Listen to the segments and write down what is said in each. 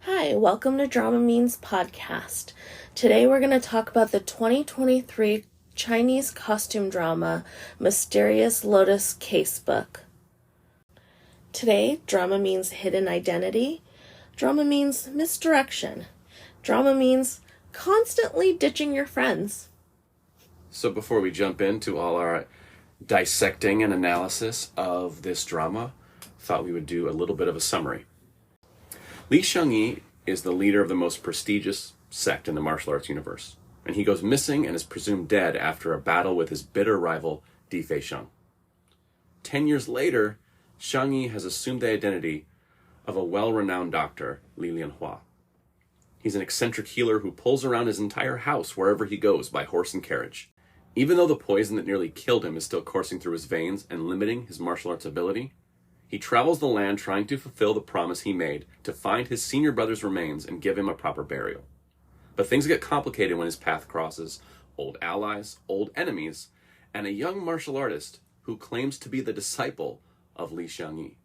Hi, welcome to Drama Means Podcast. Today we're going to talk about the 2023 Chinese costume drama, Mysterious Lotus Casebook. Today, drama means hidden identity. Drama means misdirection. Drama means constantly ditching your friends. So before we jump into all our dissecting and analysis of this drama, thought we would do a little bit of a summary. Li Shangyi is the leader of the most prestigious sect in the martial arts universe, and he goes missing and is presumed dead after a battle with his bitter rival, Di Feixiang. 10 years later, Shangyi has assumed the identity of a well-renowned doctor, Li Lianhua. He's an eccentric healer who pulls around his entire house wherever he goes by horse and carriage. Even though the poison that nearly killed him is still coursing through his veins and limiting his martial arts ability, he travels the land trying to fulfill the promise he made to find his senior brother's remains and give him a proper burial. But things get complicated when his path crosses old allies, old enemies, and a young martial artist who claims to be the disciple of Li Shangyi.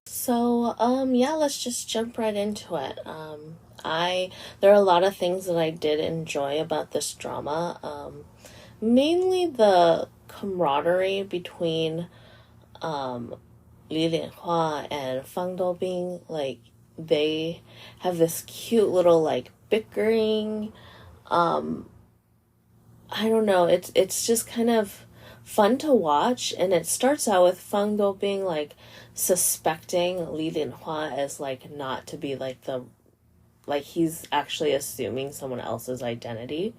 So, let's just jump right into it. There are a lot of things that I did enjoy about this drama. Mainly the camaraderie between, Li Lianhua and Fang Doubing. Like, they have this cute little, bickering. I don't know, it's just kind of fun to watch, and it starts out with Fang Doubing, suspecting Li Lianhua as, not to be, he's actually assuming someone else's identity,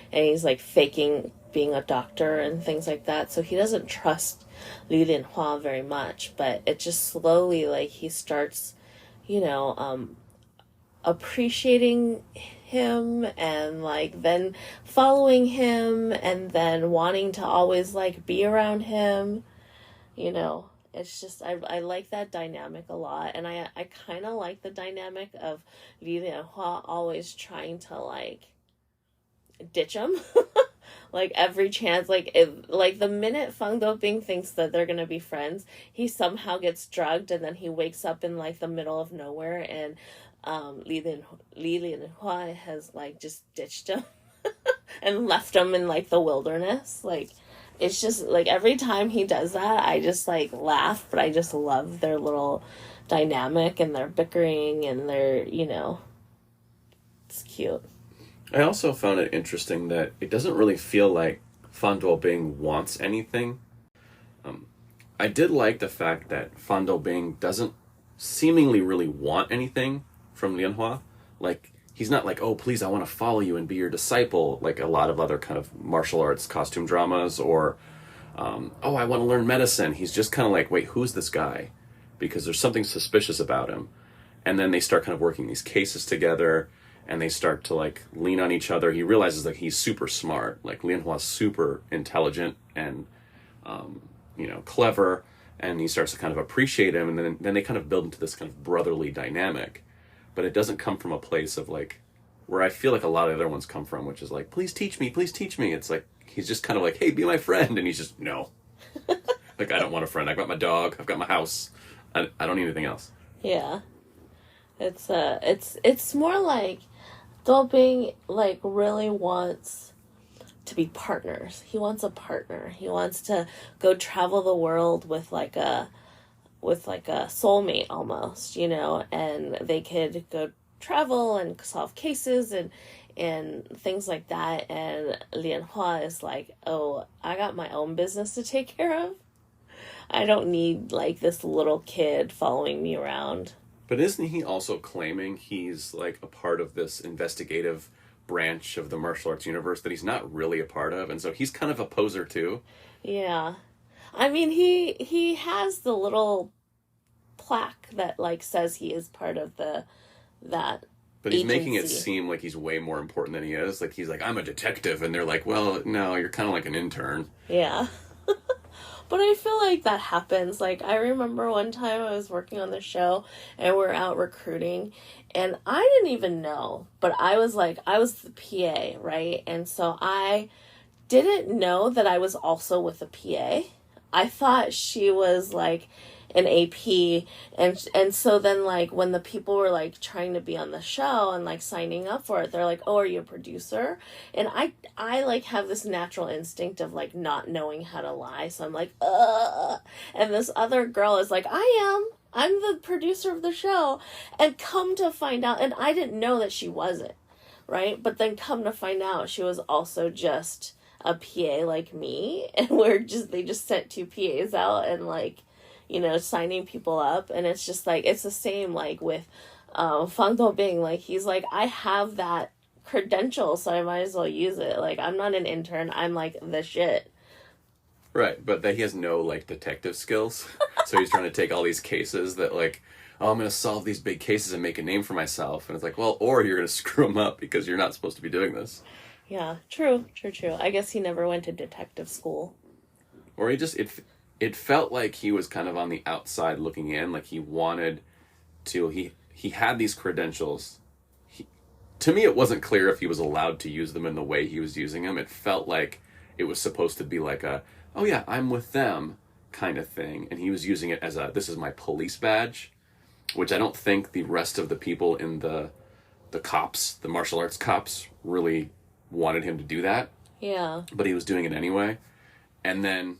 and he's, faking being a doctor and things like that, so he doesn't trust Li Lianhua very much, but it just slowly, he starts, appreciating him, and, then following him, and then wanting to always, be around him, It's just, I like that dynamic a lot, and I kind of like the dynamic of Li Lianhua always trying to, ditch him. Every chance, the minute Fang Doubing thinks that they're gonna be friends, he somehow gets drugged, and then he wakes up in, the middle of nowhere, and, Li Lianhua has, just ditched him, and left him in, the wilderness, it's just, every time he does that, I just, laugh, but I just love their little dynamic, and their bickering, and their, it's cute. I also found it interesting that it doesn't really feel like Fan Doubing wants anything. I did like the fact that Fan Doubing doesn't seemingly really want anything from Lianhua. He's not oh, please, I want to follow you and be your disciple, like a lot of other kind of martial arts costume dramas, or, oh, I want to learn medicine. He's just kind of wait, who's this guy? Because there's something suspicious about him. And then they start kind of working these cases together, and they start to lean on each other. He realizes that he's super smart. Lianhua's super intelligent and, clever, and he starts to kind of appreciate him, and then they kind of build into this kind of brotherly dynamic. But it doesn't come from a place of where I feel a lot of other ones come from, which is please teach me, please teach me. It's he's just kind of hey, be my friend, and he's just, no. I don't want a friend. I've got my dog, I've got my house. I don't need anything else. Yeah. It's more Doubing really wants to be partners. He wants a partner. He wants to go travel the world with a soulmate almost, and they could go travel and solve cases and things like that. And Lianhua is oh, I got my own business to take care of. I don't need this little kid following me around. But isn't he also claiming he's a part of this investigative branch of the martial arts universe that he's not really a part of? And so he's kind of a poser too. Yeah. I mean, he has the little plaque that says he is part of that But he's agency. making it seem like he's way more important than he is. He's I'm a detective, and they're well, no, you're kind of like an intern. Yeah. But I feel that happens. I remember one time I was working on the show, and we're out recruiting, and I didn't even know, but I was the PA, right? And so I didn't know that I was also with the PA. I thought she was in AP. And so then, like, when the people were, like, trying to be on the show and, like, signing up for it, they're like, oh, are you a producer? And I like, have this natural instinct of, like, not knowing how to lie. So I'm like, ugh. And this other girl is like, I'm the producer of the show. And come to find out, and I didn't know that she wasn't, right? But then come to find out, she was also just a PA like me. And they just sent 2 PAs out and, like, you know, signing people up. And it's just like, it's the same, like, with Fang Dobing. Like, he's like, I have that credential, so I might as well use it. Like, I'm not an intern. I'm, like, the shit. Right, but that he has no, like, detective skills. So he's trying to take all these cases that, like, oh, I'm going to solve these big cases and make a name for myself. And it's like, well, or you're going to screw them up because you're not supposed to be doing this. Yeah, true. I guess he never went to detective school. Or he just, it felt like he was kind of on the outside looking in, like he wanted to, he had these credentials. To me, it wasn't clear if he was allowed to use them in the way he was using them. It felt like it was supposed to be like a, oh yeah, I'm with them kind of thing. And he was using it as this is my police badge, which I don't think the rest of the people in the cops, the martial arts cops, really wanted him to do that. Yeah. But he was doing it anyway. And then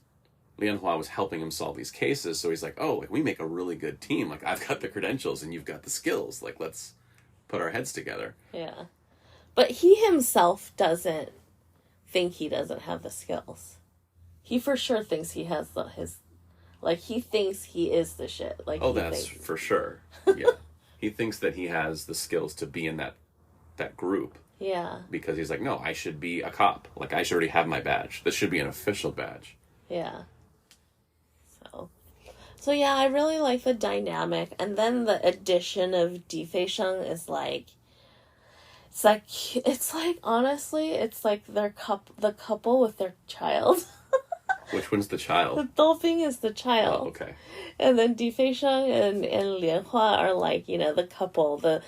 Lianhua was helping him solve these cases. So he's like, oh, we make a really good team. Like, I've got the credentials and you've got the skills. Like, let's put our heads together. Yeah. But he himself doesn't think he doesn't have the skills. He for sure thinks he has he thinks he is the shit. Like, oh, that's for sure. Yeah. He thinks that he has the skills to be in that group. Yeah. Because he's like, no, I should be a cop. Like, I should already have my badge. This should be an official badge. Yeah. So yeah, I really like the dynamic. And then the addition of Di Feisheng is like, it's like, honestly, it's like the couple with their child. Which one's the child? The Dolphin is the child. Oh, okay. And then Di Feisheng and Lianhua are like, you know, the couple, the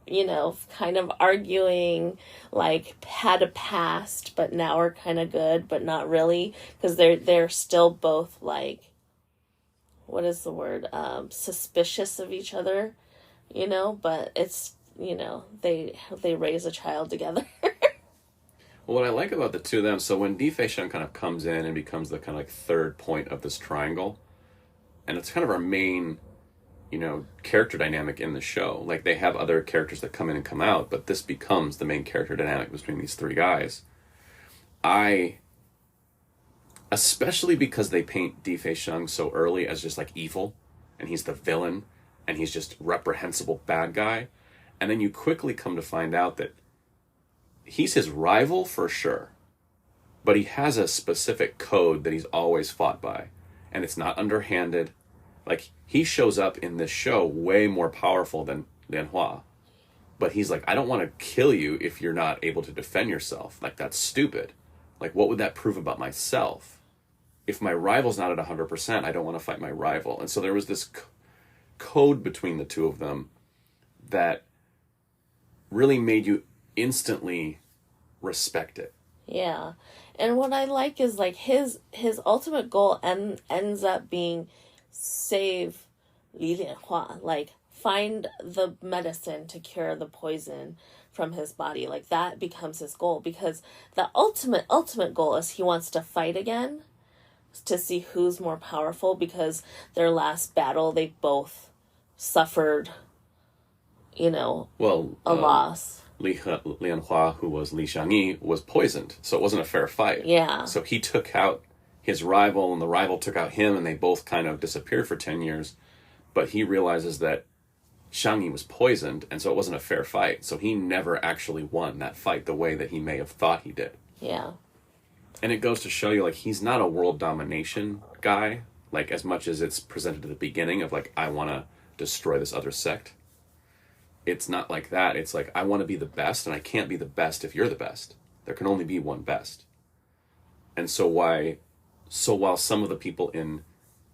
you know, kind of arguing, like, had a past, but now are kind of good, but not really, because they're still both, like, what is the word, suspicious of each other, you know, but it's, you know, they raise a child together. Well, what I like about the two of them, so when Di Feisheng kind of comes in and becomes the kind of like third point of this triangle, and it's kind of our main, you know, character dynamic in the show. Like, they have other characters that come in and come out, but this becomes the main character dynamic between these 3 guys. Especially because they paint Di Feisheng so early as just like evil, and he's the villain, and he's just reprehensible bad guy, and then you quickly come to find out that he's his rival for sure, but he has a specific code that he's always fought by, and it's not underhanded. Like, he shows up in this show way more powerful than Lianhua, but he's like, I don't want to kill you if you're not able to defend yourself. Like, that's stupid. Like, what would that prove about myself? If my rival's not at 100%, I don't want to fight my rival. And so there was this code between the two of them that really made you instantly respect it. Yeah. And what I like is, like, his ultimate goal ends up being save Li Lianhua. Like, find the medicine to cure the poison from his body. Like, that becomes his goal, because the ultimate goal is he wants to fight again to see who's more powerful, because their last battle they both suffered, you know, a loss. Lianhua, who was Li Xiangyi, was poisoned, so it wasn't a fair fight. Yeah. So he took out his rival, and the rival took out him, and they both kind of disappeared for 10 years. But he realizes that Xiangyi was poisoned, and so it wasn't a fair fight. So he never actually won that fight the way that he may have thought he did. Yeah. And it goes to show you, like, he's not a world domination guy, like, as much as it's presented at the beginning of, like, I want to destroy this other sect. It's not like that. It's like, I want to be the best, and I can't be the best if you're the best. There can only be one best. And so while some of the people in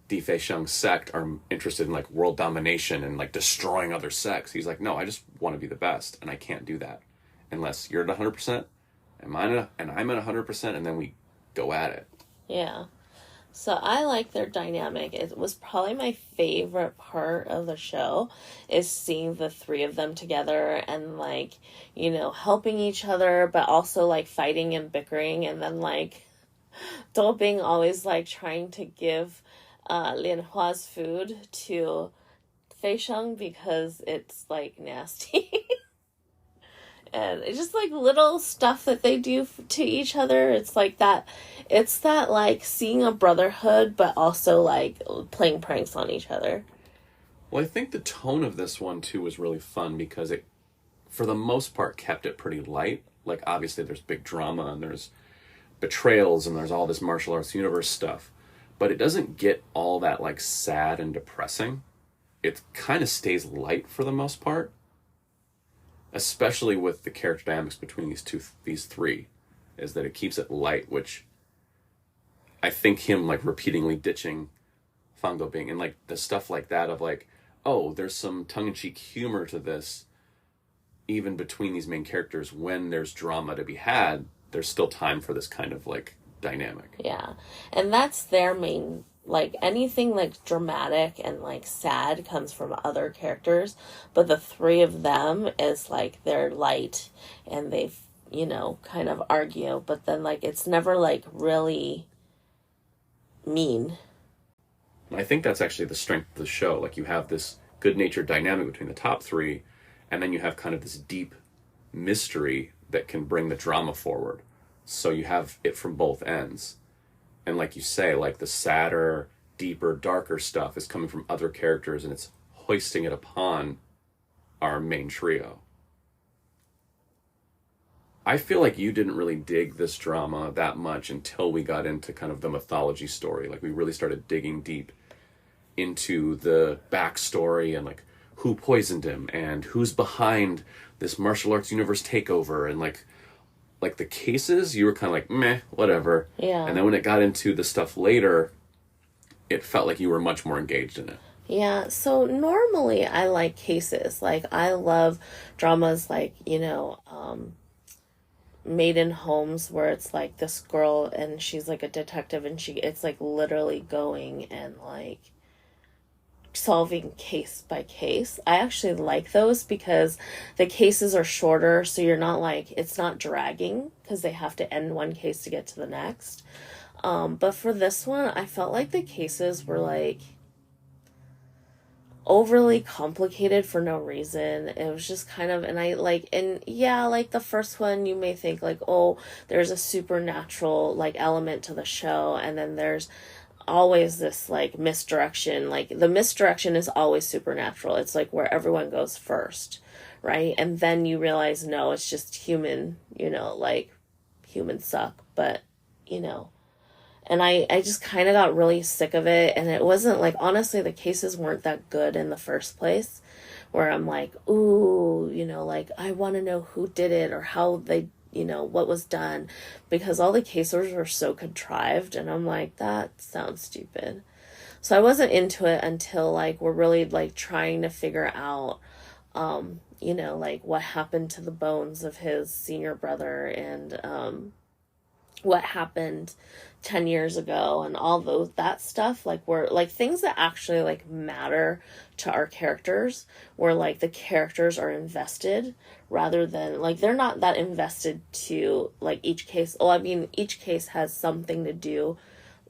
Di Feisheng's sect are interested in, like, world domination and, like, destroying other sects, he's like, no, I just want to be the best, and I can't do that unless you're at 100%, and I'm at 100%, and then we go at it. Yeah. So I like their dynamic. It was probably my favorite part of the show is seeing the three of them together and like, helping each other, but also like fighting and bickering. And then like Dobing always like trying to give Lianhua's food to Fei Sheng because it's like nasty. And it's just like little stuff that they do to each other. It's that like seeing a brotherhood, but also like playing pranks on each other. Well, I think the tone of this one too was really fun because it, for the most part, kept it pretty light. Like obviously there's big drama and there's betrayals and there's all this martial arts universe stuff, but it doesn't get all that like sad and depressing. It kind of stays light for the most part. Especially with the character dynamics between these three, is that it keeps it light, which I think him like repeatedly ditching Fang Dobing and like the stuff like that of like, oh, there's some tongue-in-cheek humor to this, even between these main characters. When there's drama to be had, there's still time for this kind of like dynamic. Yeah, and that's their main. Like anything like dramatic and like sad comes from other characters, but the three of them is like they're light and they kind of argue, but then like it's never like really mean. I think that's actually the strength of the show. Like you have this good-natured dynamic between the top three, and then you have kind of this deep mystery that can bring the drama forward. So you have it from both ends. And like you say, like the sadder, deeper, darker stuff is coming from other characters and it's hoisting it upon our main trio. I feel like you didn't really dig this drama that much until we got into kind of the mythology story. Like we really started digging deep into the backstory and like who poisoned him and who's behind this martial arts universe takeover and like the cases, you were kind of like, meh, whatever. Yeah. And then when it got into the stuff later, it felt like you were much more engaged in it. Yeah, so normally I like cases. Like, I love dramas like, Made in Homes, where it's like this girl and she's like a detective and it's like literally going and like solving case by case. I actually like those because the cases are shorter, so you're not like, it's not dragging because they have to end one case to get to the next. But for this one, I felt like the cases were like overly complicated for no reason. It was just kind of, like the first one you may think like, oh, there's a supernatural like element to the show, and then there's always this like misdirection. Like the misdirection is always supernatural. It's like where everyone goes first, right? And then you realize, no, it's just human, like humans suck. But and I just kind of got really sick of it. And it wasn't like, honestly, the cases weren't that good in the first place, where I'm like, ooh, like I want to know who did it or how they, what was done, because all the cases were so contrived, and I'm like, that sounds stupid. So I wasn't into it until like we're really like trying to figure out, like what happened to the bones of his senior brother, and what happened 10 years ago, and all that stuff, like were like things that actually like matter to our characters, where like the characters are invested rather than like they're not that invested to like each case. Oh, I mean, each case has something to do,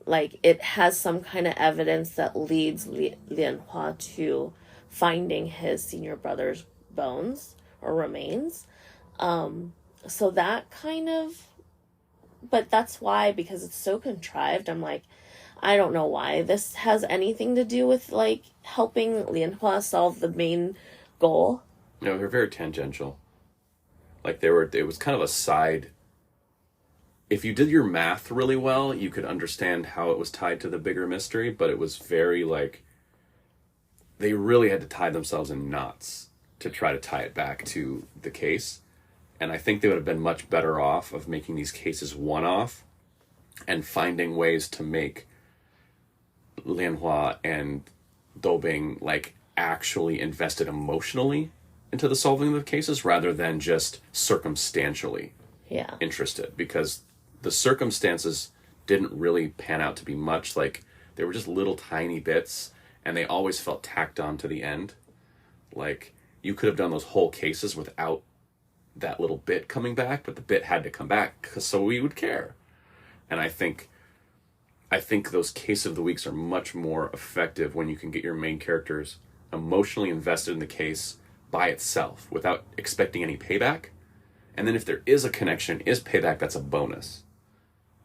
like it has some kind of evidence that leads Lianhua to finding his senior brother's bones or remains. So that kind of, but that's why, because it's so contrived, I'm like, I don't know why this has anything to do with like helping Lianhua solve the main goal. No, they're very tangential. Like it was kind of a side. If you did your math really well, you could understand how it was tied to the bigger mystery, but it was very like, they really had to tie themselves in knots to try to tie it back to the case. And I think they would have been much better off of making these cases one-off and finding ways to make Lianhua and Dobing like actually invested emotionally into the solving of the cases rather than just circumstantially interested, because the circumstances didn't really pan out to be much. Like, they were just little tiny bits, and they always felt tacked on to the end. Like, you could have done those whole cases without that little bit coming back, but the bit had to come back so we would care. And I think those case of the weeks are much more effective when you can get your main characters emotionally invested in the case by itself without expecting any payback. And then if there is a connection, is payback, that's a bonus.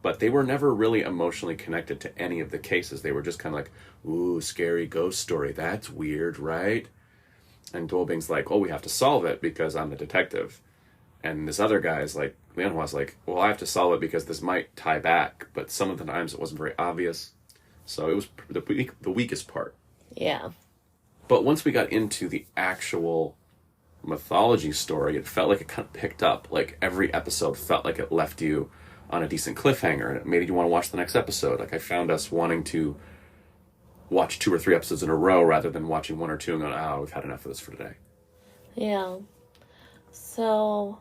But they were never really emotionally connected to any of the cases. They were just kind of like, ooh, scary ghost story. That's weird, right? And Duobing's like, oh, we have to solve it because I'm the detective. And this other guy's like, Lianhua's like, well, I have to solve it because this might tie back. But some of the times it wasn't very obvious. So it was the weakest part. Yeah. But once we got into the actual mythology story, it felt like it kind of picked up. Like, every episode felt like it left you on a decent cliffhanger, and it made you want to watch the next episode. Like, I found us wanting to watch 2 or 3 episodes in a row rather than watching 1 or 2 and going, oh, we've had enough of this for today. Yeah. So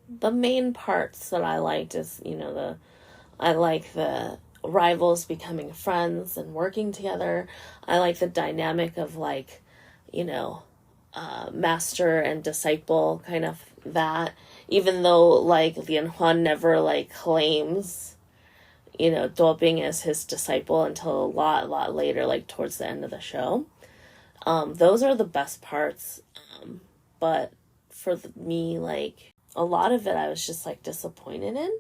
the main parts that I liked is, I like the rivals becoming friends and working together. I like the dynamic of, like, master and disciple, kind of that. Even though, like, Lianhua never, like, claims, Duobing as his disciple until a lot later, like, towards the end of the show. Those are the best parts. But for me, like, a lot of it I was just, like, disappointed in.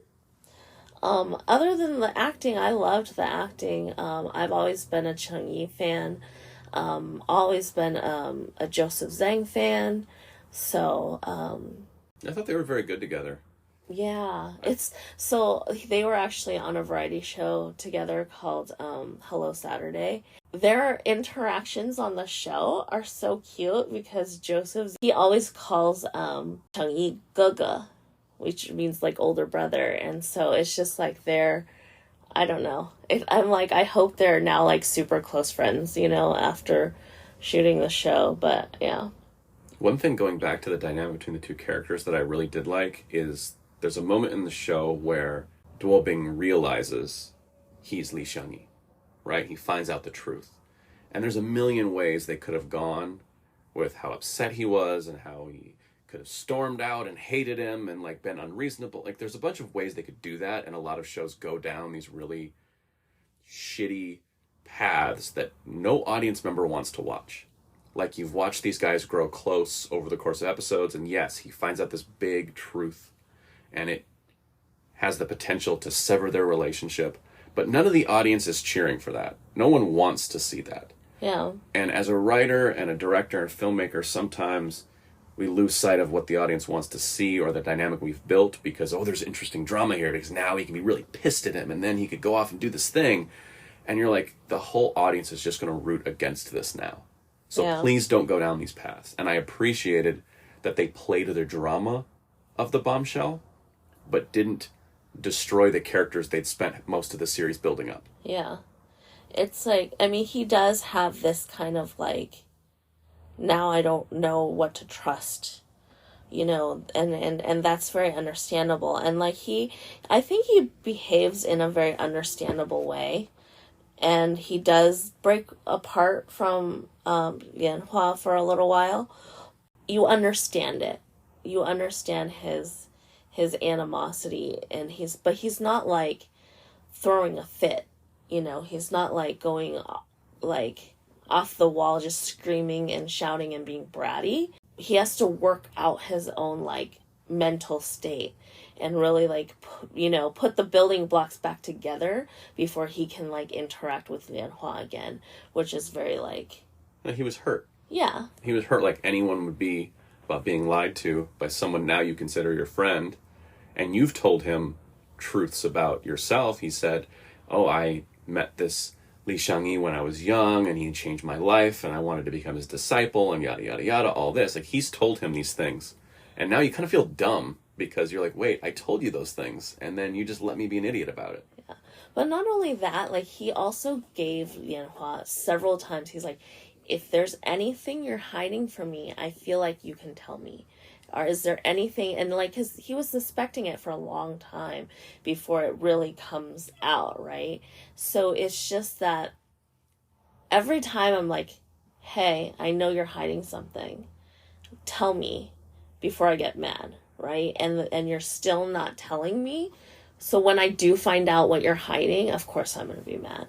Other than the acting, I loved the acting. I've always been a Cheng Yi fan. Always been a Joseph Zhang fan. So, I thought they were very good together. yeah, so they were actually on a variety show together called Hello Saturday. Their interactions on the show are so cute because he always calls Cheng Yi Gege, which means, like, older brother, and so it's just like I don't know. I'm like, I hope they're now, like, super close friends, after shooting the show, but yeah. One thing, going back to the dynamic between the two characters, that I really did like is there's a moment in the show where Duobing realizes he's Li Xiangyi, right? He finds out the truth. And there's a million ways they could have gone with how upset he was and how he could have stormed out and hated him and, like, been unreasonable. Like, there's a bunch of ways they could do that, and a lot of shows go down these really shitty paths that no audience member wants to watch. Like, you've watched these guys grow close over the course of episodes, and yes, he finds out this big truth, and it has the potential to sever their relationship, but none of the audience is cheering for that. No one wants to see that. Yeah. And as a writer and a director and filmmaker, sometimes we lose sight of what the audience wants to see or the dynamic we've built because, oh, there's interesting drama here because now he can be really pissed at him and then he could go off and do this thing. And you're like, the whole audience is just going to root against this now. So please don't go down these paths. And I appreciated that they played the drama of the bombshell, but didn't destroy the characters they'd spent most of the series building up. Yeah. It's like, I mean, he does have this kind of, like, now I don't know what to trust, and that's very understandable. And, like, I think he behaves in a very understandable way. And he does break apart from Lianhua for a little while. You understand it. You understand his animosity, and but he's not, like, throwing a fit. He's not, like, going, like, off the wall just screaming and shouting and being bratty. He has to work out his own, like, mental state and really, like, put the building blocks back together before he can, like, interact with Lianhua again, which is very, like... And he was hurt. Yeah. He was hurt like anyone would be about being lied to by someone now you consider your friend, and you've told him truths about yourself. He said, oh, I met this Li Xiangyi when I was young, and he changed my life, and I wanted to become his disciple, and yada, yada, yada, all this. Like, he's told him these things. And now you kind of feel dumb because you're like, wait, I told you those things, and then you just let me be an idiot about it. Yeah. But not only that, like, he also gave Lianhua several times, he's like, if there's anything you're hiding from me, I feel like you can tell me. Or is there anything, and like, because he was suspecting it for a long time before it really comes out, right? So it's just that every time I'm like, hey, I know you're hiding something. Tell me before I get mad, right? And you're still not telling me. So when I do find out what you're hiding, of course I'm going to be mad.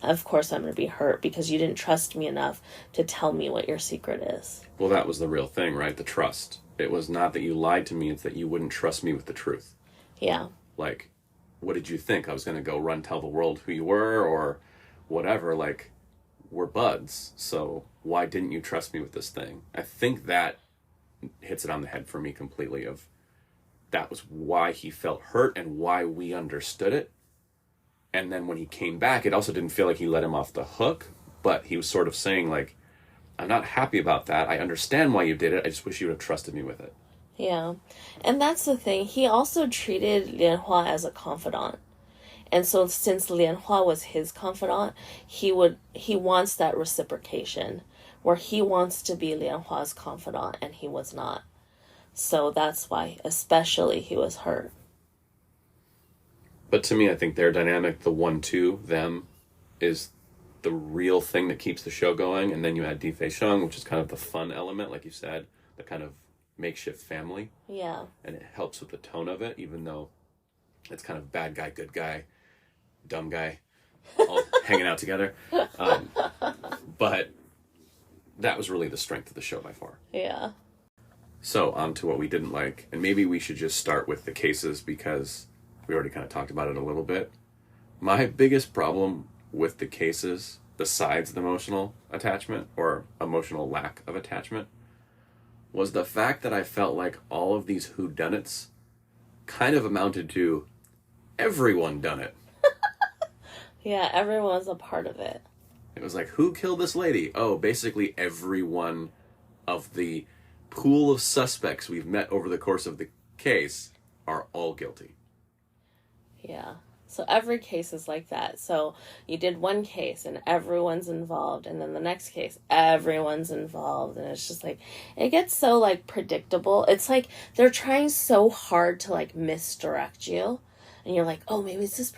Of course I'm going to be hurt because you didn't trust me enough to tell me what your secret is. Well, that was the real thing, right? The trust. It was not that you lied to me, it's that you wouldn't trust me with the truth. Yeah. Like, what did you think? I was going to go run tell the world who you were or whatever? Like, we're buds, so why didn't you trust me with this thing? I think that hits it on the head for me completely of that was why he felt hurt and why we understood it. And then when he came back, it also didn't feel like he let him off the hook, but he was sort of saying, like, I'm not happy about that. I understand why you did it. I just wish you would have trusted me with it. Yeah. And that's the thing. He also treated Lianhua as a confidant. And so since Lianhua was his confidant, he wants that reciprocation where he wants to be Lianhua's confidant and he was not. So that's why especially he was hurt. But to me, I think their dynamic, the 1-2, them, is the real thing that keeps the show going. And then you add Di Fei Sheng, which is kind of the fun element, like you said, the kind of makeshift family. Yeah. And it helps with the tone of it, even though it's kind of bad guy, good guy, dumb guy, all hanging out together. But that was really the strength of the show by far. Yeah. So on to what we didn't like. And maybe we should just start with the cases because we already kind of talked about it a little bit. My biggest problem with the cases, besides the emotional attachment or emotional lack of attachment, was the fact that I felt like all of these whodunits kind of amounted to everyone done it. Yeah, everyone's a part of it. It was like, who killed this lady? Oh, basically everyone of the pool of suspects we've met over the course of the case are all guilty. Yeah. So every case is like that. So you did one case and everyone's involved, and then the next case, everyone's involved, and it's just like, it gets so like predictable. It's like they're trying so hard to like misdirect you, and you're like, oh, maybe it's this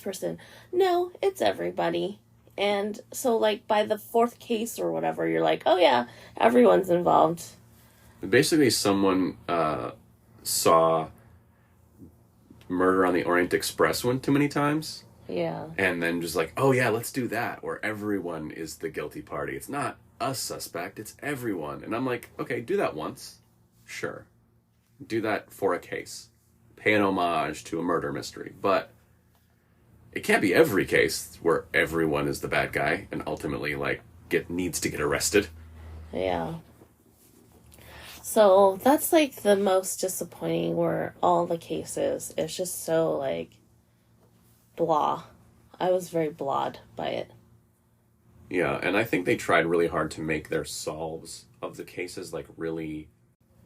person. No, it's everybody. And so like by the fourth case or whatever, you're like, oh yeah, everyone's involved. Basically, someone saw Murder on the Orient Express one too many times. Yeah. And then just like, oh yeah, let's do that, where everyone is the guilty party. It's not a suspect, it's everyone. And I'm like, okay, do that once. Sure. Do that for a case. Pay an homage to a murder mystery. But it can't be every case where everyone is the bad guy and ultimately like needs to get arrested. Yeah. So that's like the most disappointing where all the cases, it's just so like blah. I was very blah'd by it. Yeah, and I think they tried really hard to make their solves of the cases like really,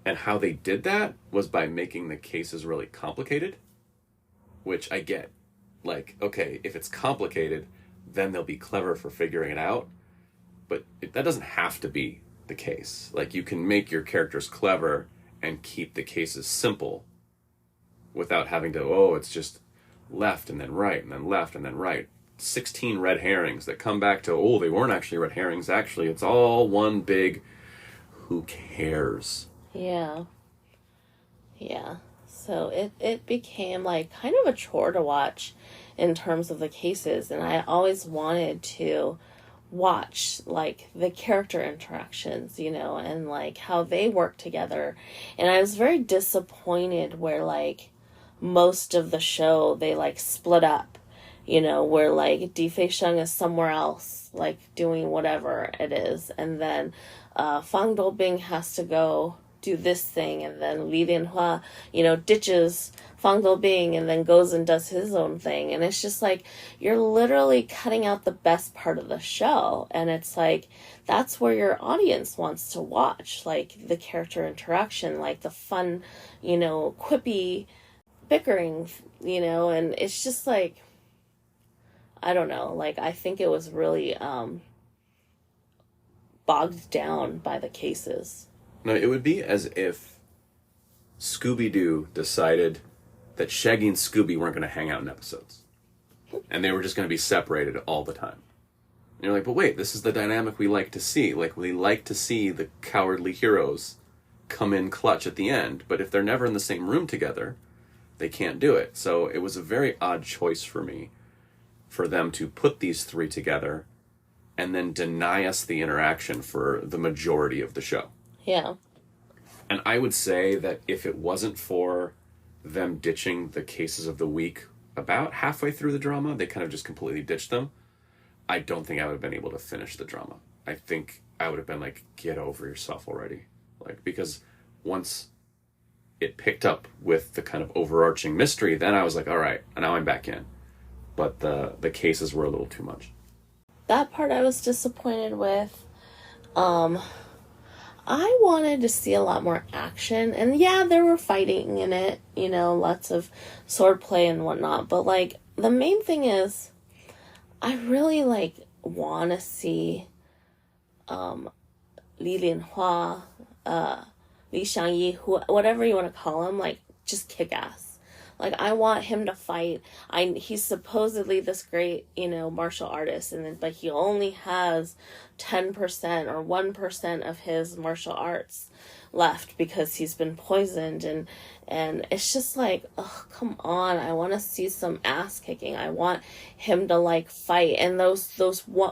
and how they did that was by making the cases really complicated, which I get. Like, okay, if it's complicated, then they'll be clever for figuring it out, but that doesn't have to be the case. Like, you can make your characters clever and keep the cases simple without having to, oh, it's just left and then right and then left and then right. 16 red herrings that come back to, oh, they weren't actually red herrings. Actually, it's all one big, who cares? Yeah. Yeah. So it became like kind of a chore to watch in terms of the cases. And I always wanted to watch like the character interactions, you know, and like how they work together. And I was very disappointed where like most of the show they like split up, you know, where like Di Fei Sheng is somewhere else like doing whatever it is, and then Fang Doubing has to go do this thing, and then Li Lianhua, you know, ditches Fang Doubing and then goes and does his own thing. And it's just like, you're literally cutting out the best part of the show. And it's like, that's where your audience wants to watch, like the character interaction, like the fun, you know, quippy bickering, you know, and it's just like, I don't know, like I think it was really bogged down by the cases. No, it would be as if Scooby-Doo decided that Shaggy and Scooby weren't going to hang out in episodes. And they were just going to be separated all the time. And you're like, but wait, this is the dynamic we like to see. Like, we like to see the cowardly heroes come in clutch at the end. But if they're never in the same room together, they can't do it. So it was a very odd choice for me, for them to put these three together and then deny us the interaction for the majority of the show. Yeah. And I would say that if it wasn't for them ditching the cases of the week about halfway through the drama, they kind of just completely ditched them, I don't think I would have been able to finish the drama. I think I would have been like, get over yourself already. Like, because once it picked up with the kind of overarching mystery, then I was like, all right, now I'm back in. But the cases were a little too much. That part I was disappointed with. I wanted to see a lot more action, and yeah, there were fighting in it, you know, lots of swordplay and whatnot, but like, the main thing is, I really like want to see Li Lianhua, Li Xiangyi, whatever you want to call him, like, just kick ass. Like, I want him to fight. He's supposedly this great, you know, martial artist, but he only has 10% or 1% of his martial arts left because he's been poisoned, and it's just like, oh, come on, I want to see some ass kicking. I want him to like fight, and those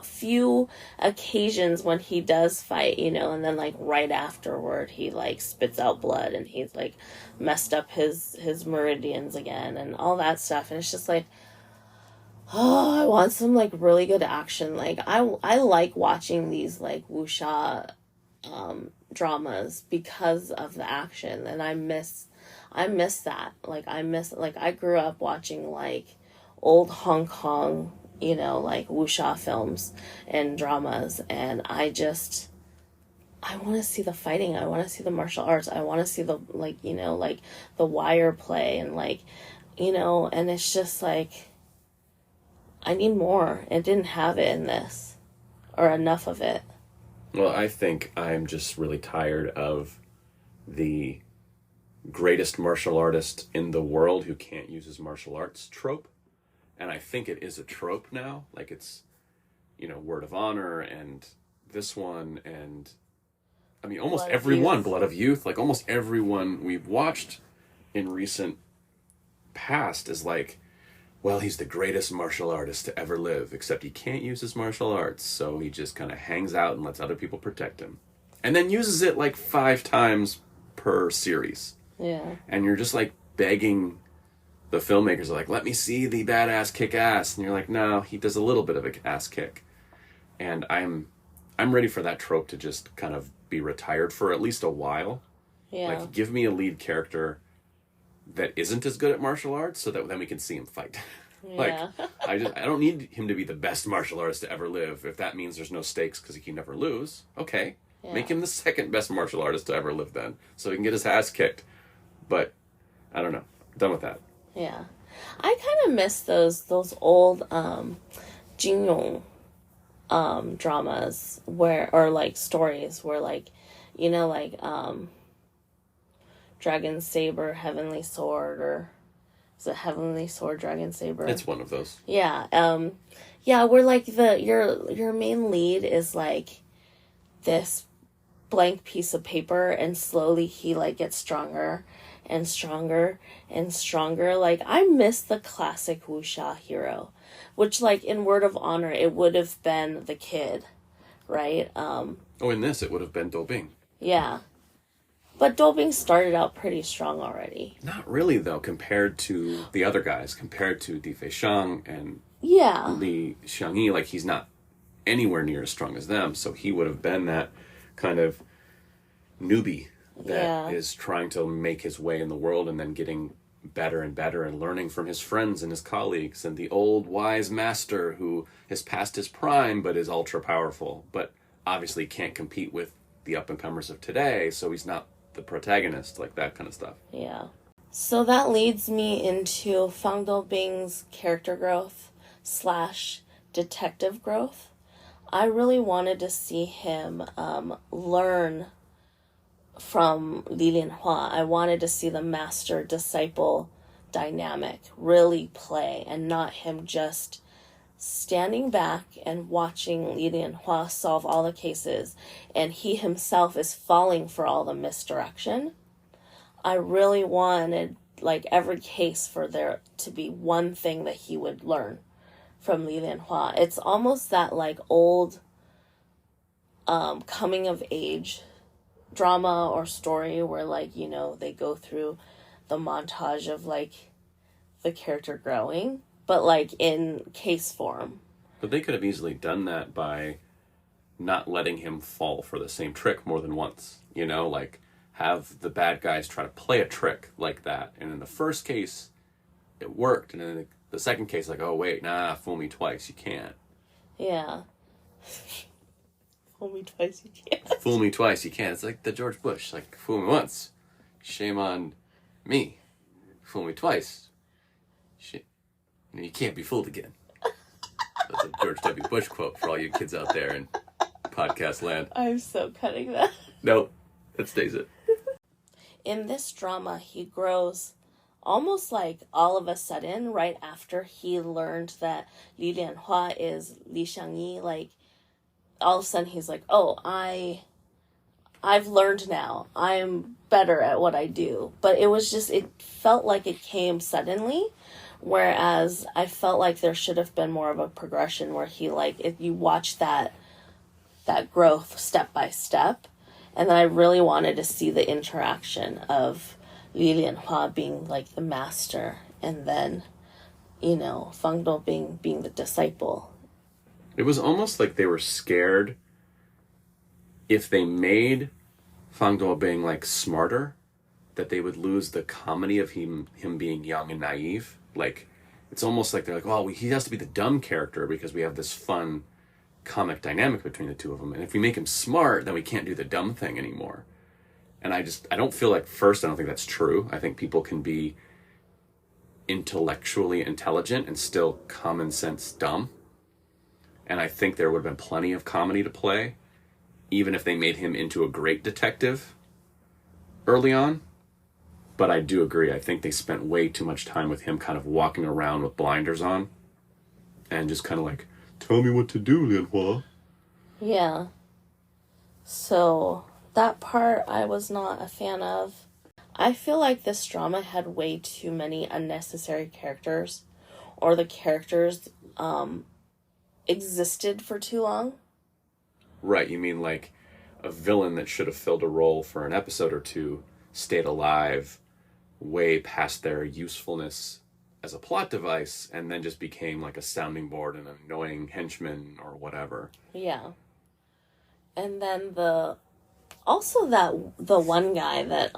few occasions when he does fight, you know, and then like right afterward he like spits out blood and he's like messed up his meridians again and all that stuff, and it's just like, oh, I want some like really good action. Like, I like watching these like wuxia dramas because of the action, and I miss that. Like, I grew up watching like old Hong Kong, you know, like wuxia films and dramas, and I want to see the fighting. I want to see the martial arts. I want to see the, like, you know, like the wire play and like, you know, and it's just like, I need more. It didn't have it in this, or enough of it. Well, I think I'm just really tired of the greatest martial artist in the world who can't use his martial arts trope. And I think it is a trope now. Like, it's, you know, Word of Honor and this one, and I mean, almost everyone, Blood of Youth, like almost everyone we've watched in recent past is like, well, he's the greatest martial artist to ever live, except he can't use his martial arts, so he just kind of hangs out and lets other people protect him. And then uses it like 5 times per series. Yeah. And you're just like begging the filmmakers, like, let me see the badass kick ass. And you're like, no, he does a little bit of an ass kick. And I'm ready for that trope to just kind of be retired for at least a while. Yeah. Like, give me a lead character that isn't as good at martial arts so that then we can see him fight. Yeah. I don't need him to be the best martial artist to ever live. If that means there's no stakes because he can never lose, okay. Yeah. Make him the second best martial artist to ever live then, so he can get his ass kicked. But I don't know. I'm done with that. Yeah. I kind of miss those old Jingyong dramas or like stories where, like, you know, like Dragon Saber, Heavenly Sword, or is it Heavenly Sword, Dragon Saber? It's one of those. Yeah. Yeah, where like your main lead is like this blank piece of paper, and slowly he like gets stronger and stronger and stronger. Like, I miss the classic wuxia hero, which, like, in Word of Honor, it would have been the kid, right? In this, it would have been Dobing. Yeah. But Dobing started out pretty strong already. Not really, though, compared to the other guys, compared to Di Feishang and Li Xiangyi. Like, he's not anywhere near as strong as them, so he would have been that kind of newbie that is trying to make his way in the world and then getting better and better and learning from his friends and his colleagues and the old wise master who has passed his prime but is ultra powerful, but obviously can't compete with the up-and-comers of today, so he's not the protagonist, like that kind of stuff. Yeah. So that leads me into Fang Dobing's character growth / detective growth. I really wanted to see him learn from Li Lianhua. I wanted to see the master-disciple dynamic really play, and not him just standing back and watching Li Lianhua solve all the cases, and he himself is falling for all the misdirection. I really wanted, like, every case for there to be one thing that he would learn from Li Lianhua. It's almost that, like, old coming of age drama or story where, like, you know, they go through the montage of, like, the character growing, but, like, in case form. But they could have easily done that by not letting him fall for the same trick more than once. You know, like, have the bad guys try to play a trick like that. And in the first case, it worked. And in the second case, like, oh, wait, nah, fool me twice. You can't. Yeah. Fool me twice, you can't. Fool me twice, you can't. It's like the George Bush. Like, fool me once. Shame on me. Fool me twice. You can't be fooled again. That's a George W. Bush quote for all you kids out there in podcast land. I'm so cutting that. Nope. That stays it. In this drama, he grows almost like all of a sudden, right after he learned that Li Lianhua is Li Xiangyi, like, all of a sudden he's like, oh, I've learned now. I'm better at what I do. But it was just, it felt like it came suddenly, whereas I felt like there should have been more of a progression where he, like, if you watch that growth step by step. And then I really wanted to see the interaction of Li Lianhua being, like, the master, and then, you know, Fang Dou being the disciple. It was almost like they were scared if they made Fang Dou being, like, smarter, that they would lose the comedy of him being young and naive. Like, it's almost like they're like, well, he has to be the dumb character because we have this fun comic dynamic between the two of them. And if we make him smart, then we can't do the dumb thing anymore. And I don't feel like, first, I don't think that's true. I think people can be intellectually intelligent and still common sense dumb. And I think there would have been plenty of comedy to play, even if they made him into a great detective early on. But I do agree. I think they spent way too much time with him kind of walking around with blinders on and just kind of like, tell me what to do, Lianhua. Yeah. So that part I was not a fan of. I feel like this drama had way too many unnecessary characters, or the characters existed for too long. Right, you mean like a villain that should have filled a role for an episode or two stayed alive way past their usefulness as a plot device, and then just became like a sounding board and an annoying henchman or whatever. Yeah. And then the one guy that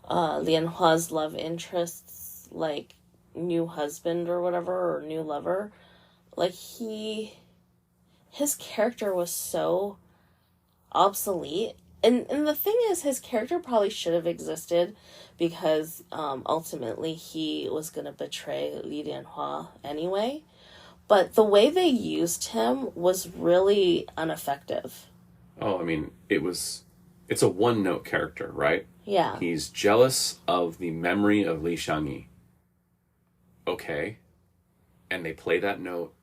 Lianhua's love interest's, like, new husband or whatever, or new lover, like, his character was so obsolete. And the thing is, his character probably should have existed because ultimately he was going to betray Li Lianhua anyway. But the way they used him was really ineffective. Oh, I mean, it's a one-note character, right? Yeah. He's jealous of the memory of Li Xiangyi. Okay. And they play that note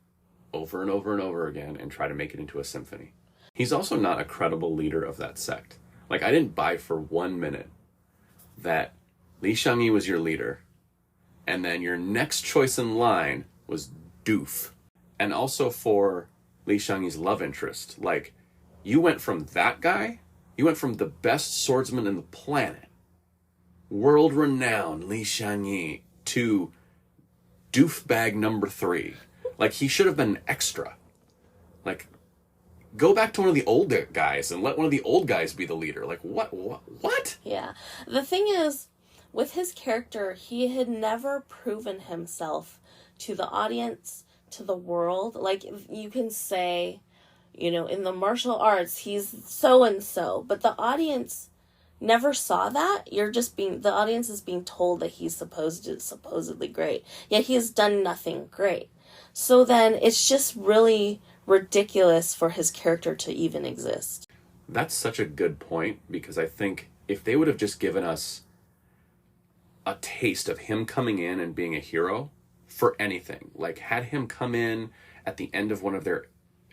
over and over and over again and try to make it into a symphony. He's also not a credible leader of that sect. Like, I didn't buy for 1 minute that Li Xiangyi was your leader, and then your next choice in line was Doof. And also for Li Xiangyi's love interest. Like, you went from that guy, you went from the best swordsman in the planet, world-renowned Li Xiangyi, to Doof bag number 3. Like, he should have been an extra. Like, go back to one of the old guys and let one of the old guys be the leader. Like, what? Yeah. The thing is, with his character, he had never proven himself to the audience, to the world. Like, you can say, you know, in the martial arts, he's so-and-so, but the audience never saw that. The audience is being told that he's supposedly great, yet he has done nothing great. So then it's just really ridiculous for his character to even exist. That's such a good point, because I think if they would have just given us a taste of him coming in and being a hero for anything, like had him come in at the end of one of their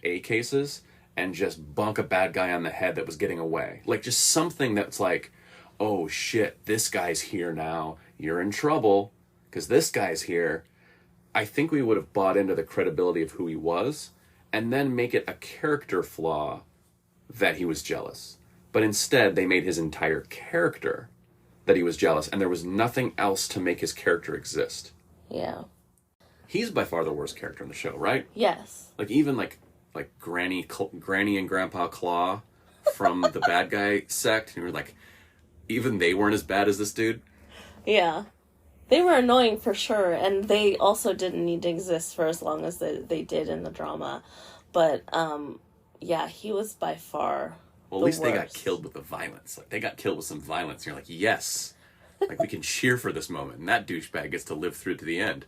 A cases and just bunk a bad guy on the head that was getting away, like just something that's like, oh shit, this guy's here now, you're in trouble because this guy's here, I think we would have bought into the credibility of who he was, and then make it a character flaw that he was jealous. But instead, they made his entire character that he was jealous, and there was nothing else to make his character exist. Yeah. He's by far the worst character in the show, right? Yes. Like even like Granny and Grandpa Claw from the bad guy sect, and you were like, even they weren't as bad as this dude. Yeah. They were annoying for sure, and they also didn't need to exist for as long as they did in the drama. But, yeah, he was by far well, at least worst. They got killed with the violence. Like, they got killed with some violence, and you're like, yes! Like, we can cheer for this moment, and that douchebag gets to live through to the end.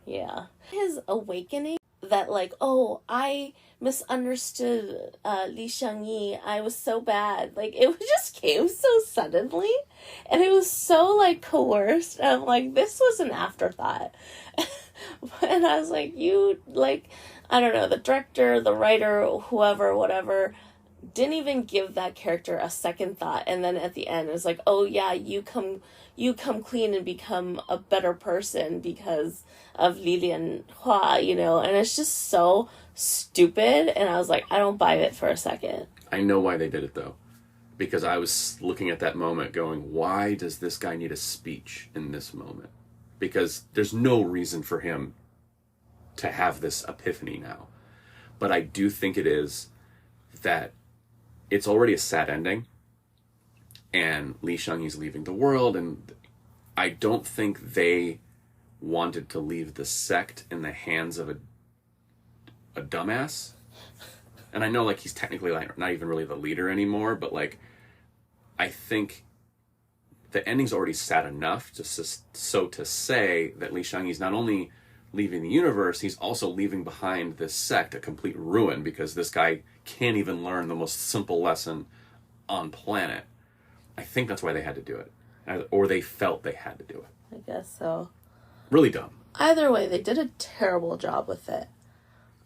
Yeah. His awakening, that like, oh, I misunderstood Li Shangyi, I was so bad. Like, it just came so suddenly, and it was so, like, coerced, and I'm like, this was an afterthought. And I was like, you, like, I don't know, the director, the writer, whoever, whatever, didn't even give that character a second thought. And then at the end, it was like, oh yeah, you come clean and become a better person because of Lilian Hua, you know, and it's just so stupid. And I was like, I don't buy it for a second. I know why they did it though, because I was looking at that moment going, why does this guy need a speech in this moment? Because there's no reason for him to have this epiphany now. But I do think it is that it's already a sad ending, and Li Shangyi's leaving the world, and I don't think they wanted to leave the sect in the hands of a dumbass. And I know, like, he's technically like not even really the leader anymore, but like, I think the ending's already sad enough to say that Li Shangyi's not only leaving the universe, he's also leaving behind this sect a complete ruin, because this guy can't even learn the most simple lesson on planet. I think that's why they had to do it. Or they felt they had to do it. I guess so. Really dumb. Either way, they did a terrible job with it.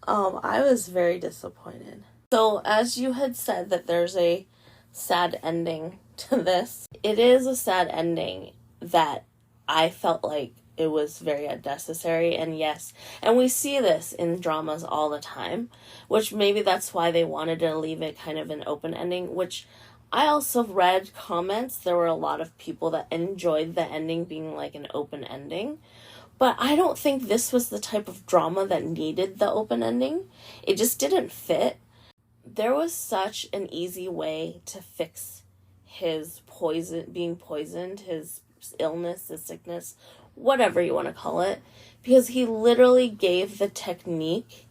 I was very disappointed. So, as you had said that there's a sad ending to this, it is a sad ending that I felt like it was very unnecessary. And yes, and we see this in dramas all the time, which maybe that's why they wanted to leave it kind of an open ending, which I also read comments. There were a lot of people that enjoyed the ending being like an open ending. But I don't think this was the type of drama that needed the open ending. It just didn't fit. There was such an easy way to fix his being poisoned, his illness, his sickness, whatever you want to call it, because he literally gave the technique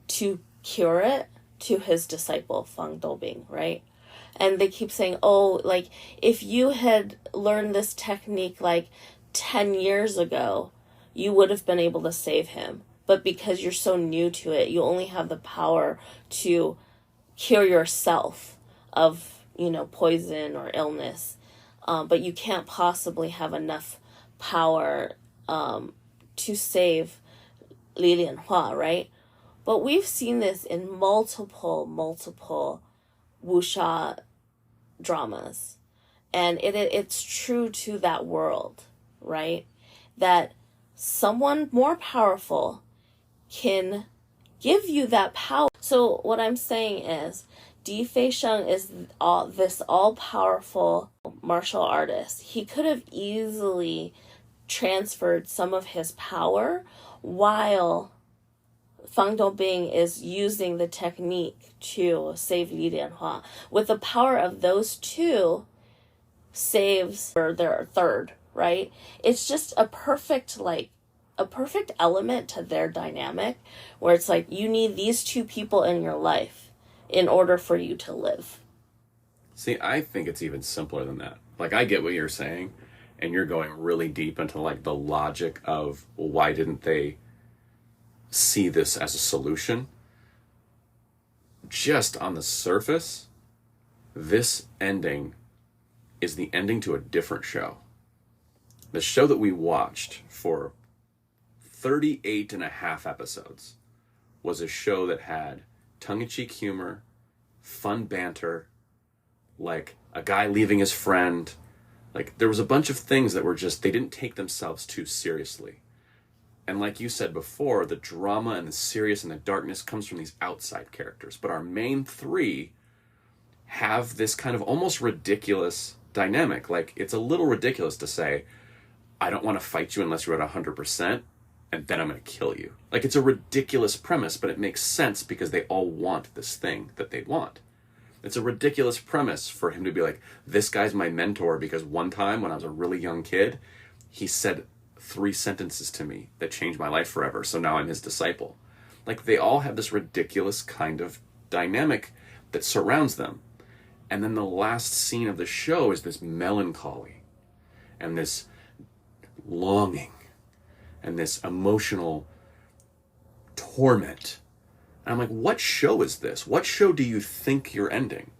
to cure it to his disciple, Fang Doubing, right? And they keep saying, oh, like, if you had learned this technique like 10 years ago, you would have been able to save him. But because you're so new to it, you only have the power to cure yourself of, you know, poison or illness. But you can't possibly have enough power to save Lilian Hua, right? But we've seen this in multiple wuxia dramas. And it's true to that world, right? That someone more powerful can give you that power. So what I'm saying is, Di Feisheng is this all-powerful martial artist. He could have easily transferred some of his power while Fang Doubing is using the technique to save Li Lianhua. With the power of those two, saves their third, right? It's just a perfect element to their dynamic, where it's like, you need these two people in your life in order for you to live. See, I think it's even simpler than that. Like, I get what you're saying, and you're going really deep into like the logic of, well, why didn't they see this as a solution? just on the surface, this ending is the ending to a different show. The show that we watched for 38 and a half episodes was a show that had tongue-in-cheek humor, fun banter, like a guy leaving his friend. Like, there was a bunch of things that were just, they didn't take themselves too seriously. And like you said before, the drama and the serious and the darkness comes from these outside characters. But our main three have this kind of almost ridiculous dynamic. Like, it's a little ridiculous to say, I don't want to fight you unless you're at 100%, and then I'm going to kill you. Like, it's a ridiculous premise, but it makes sense because they all want this thing that they want. It's a ridiculous premise for him to be like, this guy's my mentor because one time when I was a really young kid, he said 3 sentences to me that changed my life forever, so now I'm his disciple. Like, they all have this ridiculous kind of dynamic that surrounds them. And then the last scene of the show is this melancholy and this longing and this emotional torment. And I'm like, what show is this? What show do you think you're ending?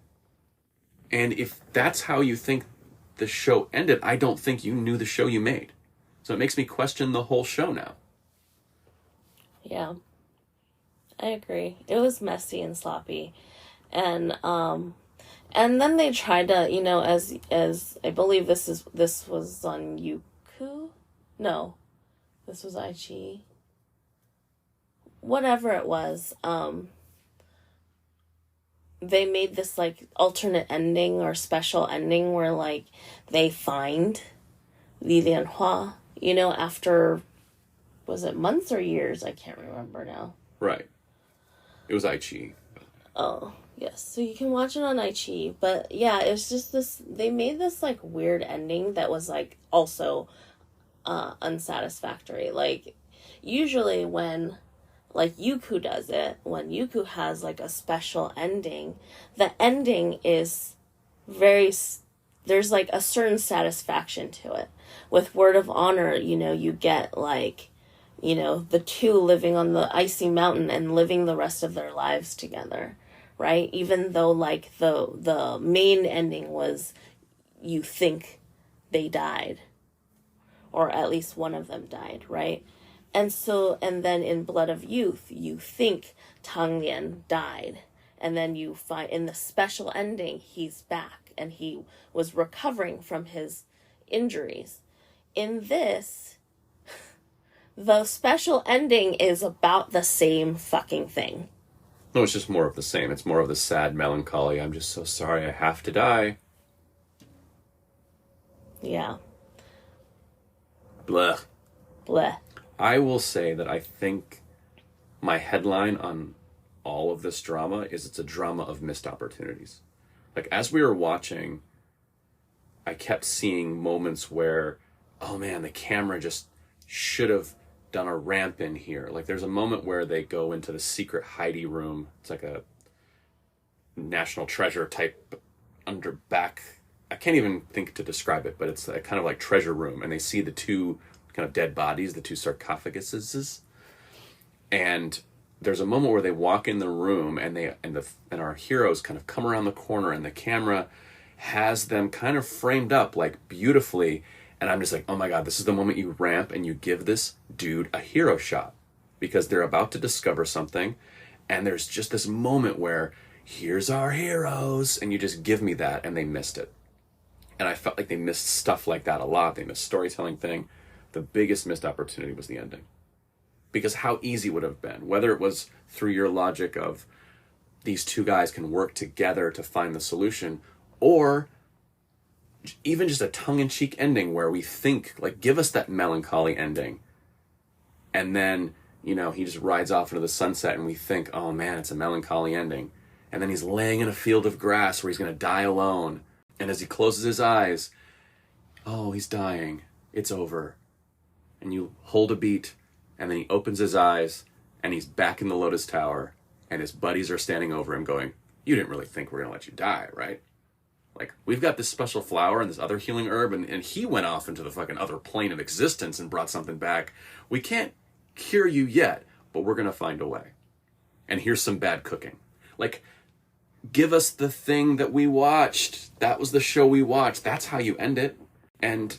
And if that's how you think the show ended, I don't think you knew the show you made. So it makes me question the whole show now. Yeah, I agree. It was messy and sloppy. And then they tried to, you know, as I believe this was on Youku? No. This was Aichi. Whatever it was, they made this like alternate ending or special ending where like they find Li Lianhua, you know, after, was it months or years? I can't remember now. Right. It was Aichi. Oh, yes. So you can watch it on Aichi. But yeah, it's just this, they made this like weird ending that was like also unsatisfactory. Like, usually when like Youku does it, when Youku has like a special ending, the ending is there's like a certain satisfaction to it. With Word of Honor, you know, you get like, you know, the two living on the icy mountain and living the rest of their lives together, right? Even though like the main ending was you think they died, or at least one of them died, right? And then in Blood of Youth, you think Tang Lian died. And then you find in the special ending, he's back and he was recovering from his injuries. In this, the special ending is about the same fucking thing. No, it's just more of the same. It's more of the sad melancholy. I'm just so sorry I have to die. Yeah. Blech. Bleh. I will say that I think my headline on all of this drama is it's a drama of missed opportunities. Like, as we were watching, I kept seeing moments where, oh man, the camera just should have done a ramp in here. Like, there's a moment where they go into the secret Heidi room. It's like a National Treasure type under back. I can't even think to describe it, but it's a kind of like treasure room. And they see the two kind of dead bodies, the two sarcophaguses. And there's a moment where they walk in the room and our heroes kind of come around the corner and the camera has them kind of framed up like beautifully. And I'm just like, oh my God, this is the moment you ramp and you give this dude a hero shot because they're about to discover something. And there's just this moment where here's our heroes. And you just give me that, and they missed it. And I felt like they missed stuff like that a lot. They missed storytelling thing. The biggest missed opportunity was the ending. Because how easy would it have been, whether it was through your logic of these two guys can work together to find the solution, or even just a tongue-in-cheek ending where we think, like, give us that melancholy ending. And then, you know, he just rides off into the sunset and we think, oh man, it's a melancholy ending. And then he's laying in a field of grass where he's going to die alone. And as he closes his eyes, oh, he's dying. It's over. And you hold a beat, and then he opens his eyes, and he's back in the Lotus Tower, and his buddies are standing over him going, you didn't really think we're going to let you die, right? Like, we've got this special flower and this other healing herb, and he went off into the fucking other plane of existence and brought something back. We can't cure you yet, but we're going to find a way. And here's some bad cooking. Like, give us the thing that we watched. That was the show we watched. That's how you end it. And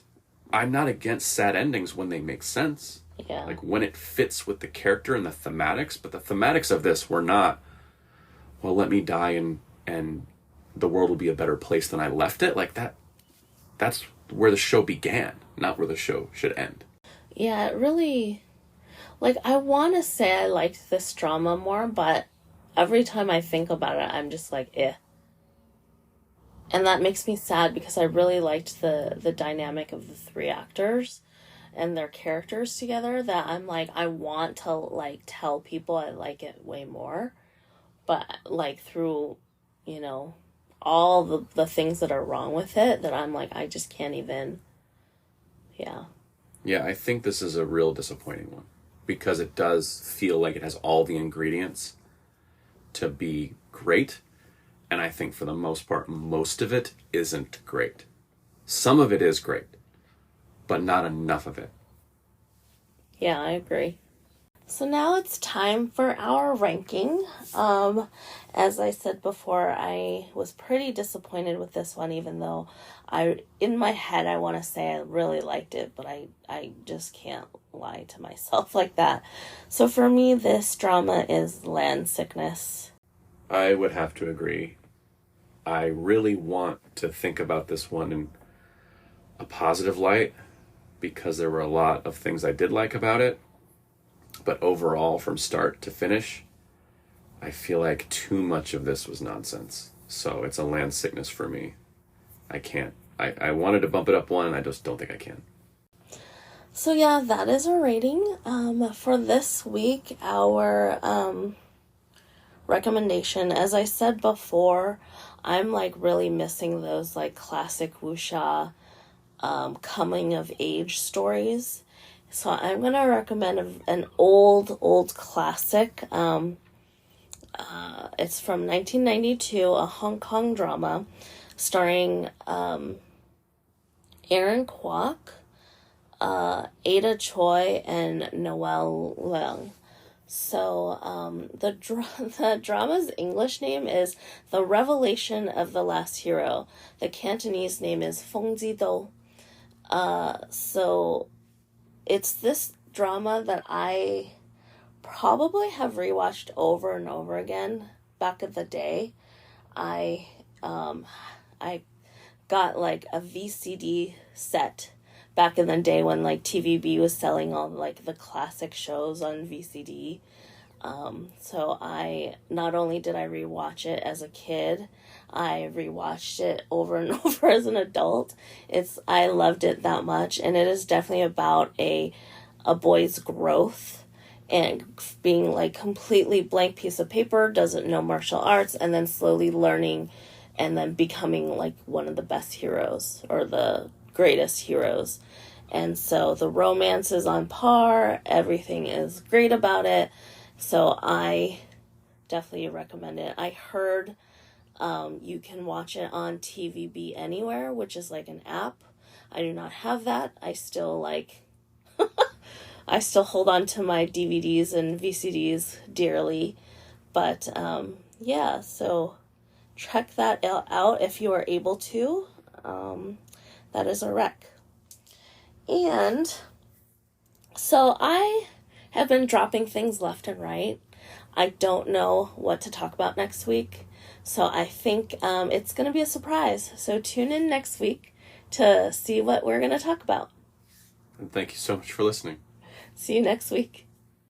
I'm not against sad endings when they make sense. Yeah. Like when it fits with the character and the thematics. But the thematics of this were not, well, let me die and the world will be a better place than I left it. Like that's where the show began, not where the show should end. Yeah, it really, like, I want to say I liked this drama more, but every time I think about it, I'm just like, eh. And that makes me sad because I really liked the dynamic of the three actors and their characters together, that I'm like, I want to, like, tell people I like it way more. But, like, through, all the things that are wrong with it, that I'm like, I just can't even, yeah. Yeah, I think this is a real disappointing one because it does feel like it has all the ingredients to be great. And I think for the most part, most of it isn't great. Some of it is great, but not enough of it. Yeah, I agree. So now it's time for our ranking. As I said before, I was pretty disappointed with this one, even though in my head, I want to say I really liked it, but I just can't lie to myself like that. So for me, this drama is Land Sickness. I would have to agree. I really want to think about this one in a positive light because there were a lot of things I did like about it. But overall, from start to finish, I feel like too much of this was nonsense. So it's a Land Sickness for me. I can't. I wanted to bump it up one, and I just don't think I can. So yeah, that is our rating. For this week, our recommendation, as I said before, I'm like really missing those like classic wuxia coming of age stories. So I'm going to recommend an old classic. It's from 1992, a Hong Kong drama starring Aaron Kwok, Ada Choi, and Noel Leung. So the drama's English name is The Revelation of the Last Hero. The Cantonese name is Feng Ji Do. So it's this drama that I probably have rewatched over and over again back in the day. I got like a VCD set back in the day when like TVB was selling all like the classic shows on VCD. So I not only did I rewatch it as a kid, I rewatched it over and over as an adult. I loved it that much, and it is definitely about a boy's growth and being like completely blank piece of paper, doesn't know martial arts, and then slowly learning and then becoming like one of the best heroes or the greatest heroes. And so the romance is on par, everything is great about it. So I definitely recommend it. I heard you can watch it on TVB Anywhere, which is like an app. I do not have that. I still I still hold on to my DVDs and VCDs dearly. But yeah, so check that out if you are able to. That is a rec. And so I have been dropping things left and right. I don't know what to talk about next week. So I think it's going to be a surprise. So tune in next week to see what we're going to talk about. And thank you so much for listening. See you next week.